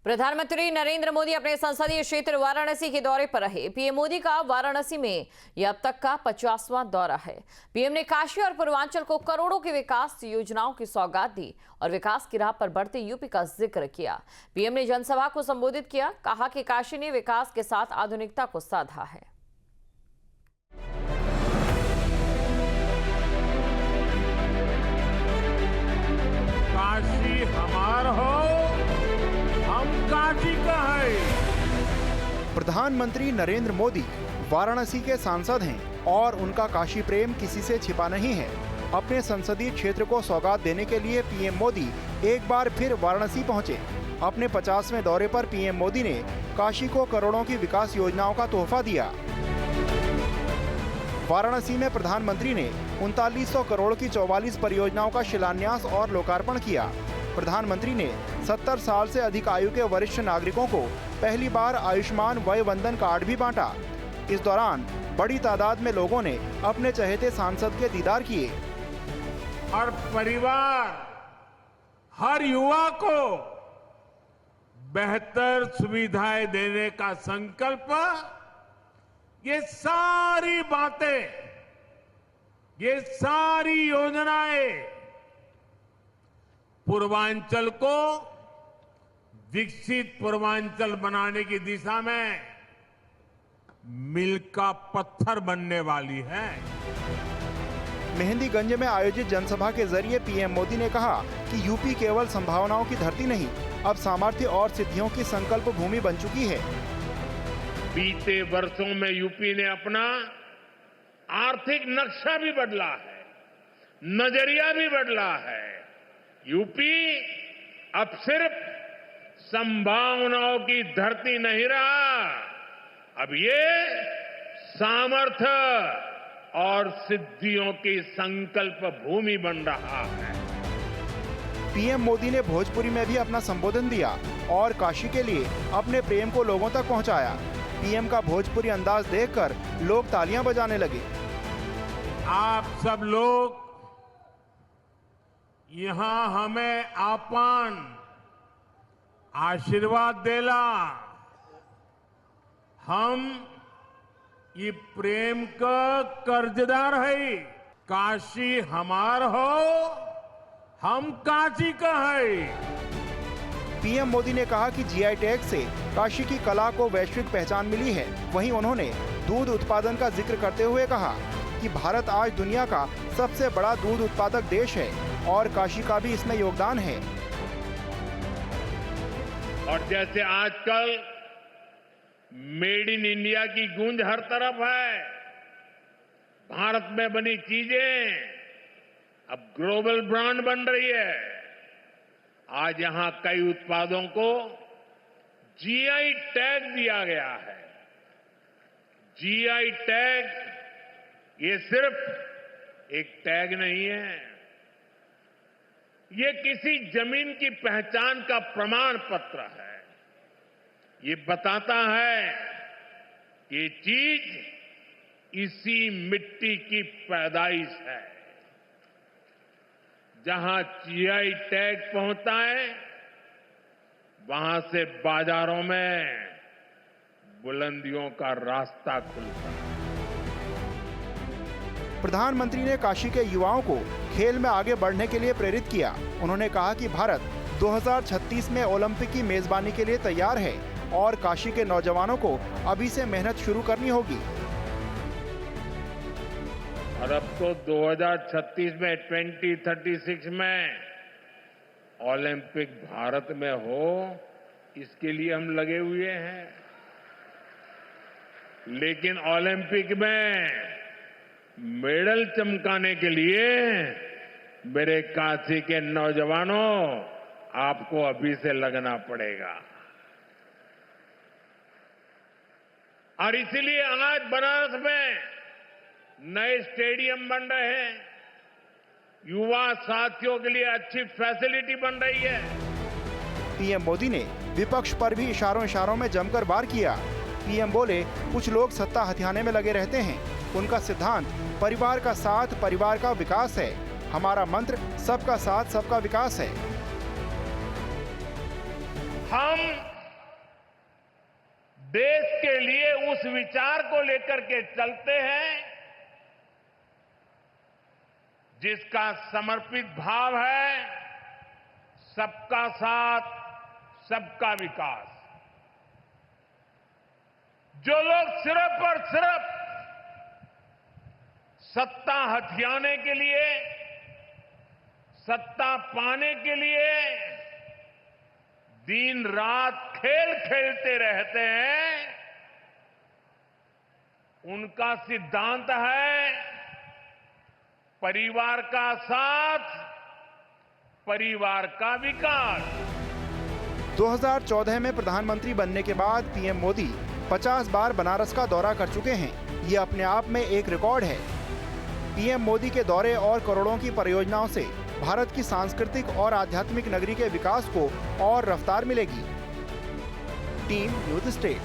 प्रधानमंत्री नरेंद्र मोदी अपने संसदीय क्षेत्र वाराणसी के दौरे पर रहे। पीएम मोदी का वाराणसी में यह अब तक का 50वां दौरा है। पीएम ने काशी और पूर्वांचल को करोड़ों की विकास योजनाओं की सौगात दी और विकास की राह पर बढ़ते यूपी का जिक्र किया। पीएम ने जनसभा को संबोधित किया, कहा कि काशी ने विकास के साथ आधुनिकता को साधा है। काशी हमार हो, हम काशी का है। प्रधानमंत्री नरेंद्र मोदी वाराणसी के सांसद हैं और उनका काशी प्रेम किसी से छिपा नहीं है। अपने संसदीय क्षेत्र को सौगात देने के लिए पीएम मोदी एक बार फिर वाराणसी पहुंचे। अपने 50वें दौरे पर पीएम मोदी ने काशी को करोड़ों की विकास योजनाओं का तोहफा दिया। वाराणसी में प्रधानमंत्री ने 3900 करोड़ की 44 परियोजनाओं का शिलान्यास और लोकार्पण किया। प्रधानमंत्री ने 70 साल से अधिक आयु के वरिष्ठ नागरिकों को पहली बार आयुष्मान वय वंदन कार्ड भी बांटा। इस दौरान बड़ी तादाद में लोगों ने अपने चहेते सांसद के दीदार किए। हर परिवार, हर युवा को बेहतर सुविधाएं देने का संकल्प, ये सारी बातें, ये सारी योजनाएं पूर्वांचल को विकसित पूर्वांचल बनाने की दिशा में मील का पत्थर बनने वाली है। मेहंदीगंज में आयोजित जनसभा के जरिए पीएम मोदी ने कहा कि यूपी केवल संभावनाओं की धरती नहीं, अब सामर्थ्य और सिद्धियों की संकल्प भूमि बन चुकी है। बीते वर्षों में यूपी ने अपना आर्थिक नक्शा भी बदला है, नजरिया भी बदला है। यूपी अब सिर्फ संभावनाओं की धरती नहीं रहा, अब ये सामर्थ्य और सिद्धियों की संकल्प भूमि बन रहा है। पीएम मोदी ने भोजपुरी में भी अपना संबोधन दिया और काशी के लिए अपने प्रेम को लोगों तक पहुंचाया। पीएम का भोजपुरी अंदाज देखकर लोग तालियां बजाने लगे। आप सब लोग यहां हमें आपन आशीर्वाद देला, हम ये प्रेम का कर्जदार है। काशी हमार हो, हम काशी का है। पीएम मोदी ने कहा कि जीआई टैग से काशी की कला को वैश्विक पहचान मिली है। वहीं उन्होंने दूध उत्पादन का जिक्र करते हुए कहा कि भारत आज दुनिया का सबसे बड़ा दूध उत्पादक देश है और काशी का भी इसमें योगदान है। और जैसे आजकल मेड इन इंडिया की गूंज हर तरफ है, भारत में बनी चीजें अब ग्लोबल ब्रांड बन रही है। आज यहां कई उत्पादों को जीआई टैग दिया गया है। जीआई टैग ये सिर्फ एक टैग नहीं है, ये किसी जमीन की पहचान का प्रमाण पत्र है। ये बताता है कि ये चीज इसी मिट्टी की पैदाइश है। जहां जीआई टैग पहुंचता है, वहां से बाजारों में बुलंदियों का रास्ता खुलता है। प्रधानमंत्री ने काशी के युवाओं को खेल में आगे बढ़ने के लिए प्रेरित किया। उन्होंने कहा कि भारत 2036 में ओलंपिक की मेजबानी के लिए तैयार है और काशी के नौजवानों को अभी से मेहनत शुरू करनी होगी। और अब तो 2036 में 2036 में ओलंपिक भारत में हो, इसके लिए हम लगे हुए हैं। लेकिन ओलंपिक में मेडल चमकाने के लिए मेरे काशी के नौजवानों, आपको अभी से लगना पड़ेगा। और इसलिए आज बनारस में नए स्टेडियम बन रहे हैं, युवा साथियों के लिए अच्छी फैसिलिटी बन रही है। पीएम मोदी ने विपक्ष पर भी इशारों में जमकर वार किया। पीएम बोले, कुछ लोग सत्ता हथियाने में लगे रहते हैं, उनका सिद्धांत परिवार का साथ, परिवार का विकास है। हमारा मंत्र सबका साथ, सबका विकास है। हम देश के लिए उस विचार को लेकर के चलते हैं जिसका समर्पित भाव है सबका साथ, सबका विकास। जो लोग सिर्फ और सिर्फ सत्ता हथियाने के लिए, सत्ता पाने के लिए दिन रात खेल खेलते रहते हैं, उनका सिद्धांत है परिवार का साथ, परिवार का विकास। 2014 में प्रधानमंत्री बनने के बाद पीएम मोदी 50 बार बनारस का दौरा कर चुके हैं। ये अपने आप में एक रिकॉर्ड है। पीएम मोदी के दौरे और करोड़ों की परियोजनाओं से भारत की सांस्कृतिक और आध्यात्मिक नगरी के विकास को और रफ्तार मिलेगी। Team news state.